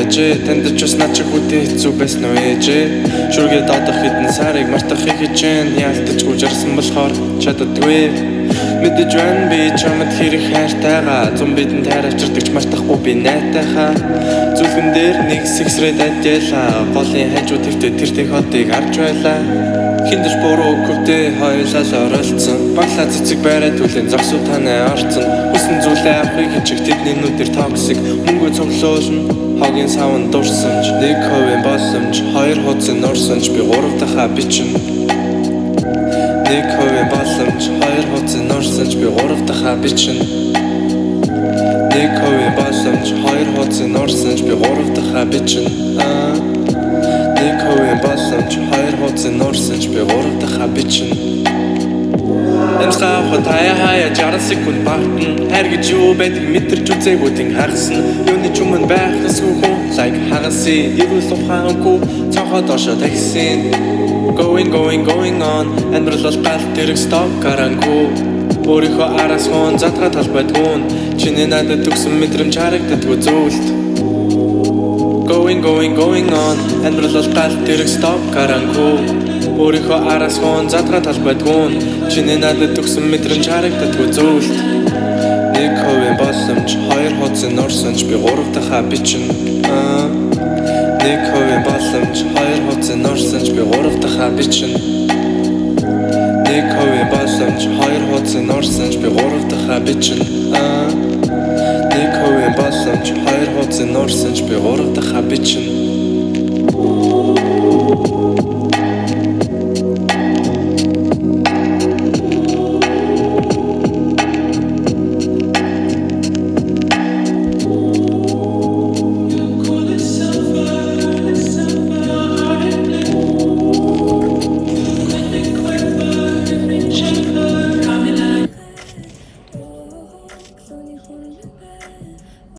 ээжээ танд ч бас над шиг үтэй хэцүү байсан уу ээжээ шүргээ доодох хэдэн сарыг мартахыг хичээн яалтчгүй жарсан болохоор чаддаггүй мэдэж байна би чамд хэрэг хайртайгаа зам бидэн тайр авчирдагч мартахгүй би найтайхаа зүлгэн дээр нэг сэгсрээд адяалаа голын хажуу тэртээ тэр хотыг харж байлаа хиндэж буруу күвтэй хоёулаа оролцсон баглаа цэцэг бариад түлэн зогсуу танай орцсон хүссэн зүйлээ авахыг хичиг тэдний нүдээр токсик мөнгө цуглуулна хогийн савн дурсамж нэг хувийн боломж хоёр хуудсан нурсанж би гурав дахь бичин нэг хувийн боломж хоёр хуудсан нурсанж би гурав дахь бичин нэг хувийн боломж хоёр хуудсан нурсанж би гурав дахь бичин нэг хувийн боломж хоёр хуудсан нурсанж би гурав дахь бичин Эмсгаахад хаяа 60 секунд багтан хайр гэж юу байдгийг мэдэрч үзээгүүдийн хагасна юуны ч өмнө байхсгүй хүн like хагаси ирүүл ухаангүй цонхоо доошо таксин going on амьдрал бол галт тэрэг stop гарангүй өөрийнхөө араас хон задгаа талбайдгүй чиний надад төгсөн мэдрэмж харагддаггүй зүйлд going on амьдрал бол галт тэрэг stop гарангүй өөрийнхөө араас хон задгаа талбайдгүй чиний надад төгсөн мэдрэмж харагддаггүй зүйлд нэг хувийн боломж хоёр хуудсан нурсанж би гурав дахь бичин нэг хувийн боломж хоёр хуудсан нурсанж би гурав дахь бичин нэг хувийн боломж хоёр хуудсан нурсанж би гурав дахь бичин нэг хувийн боломж хоёр хуудсан нурсанж би гурав дахь бичин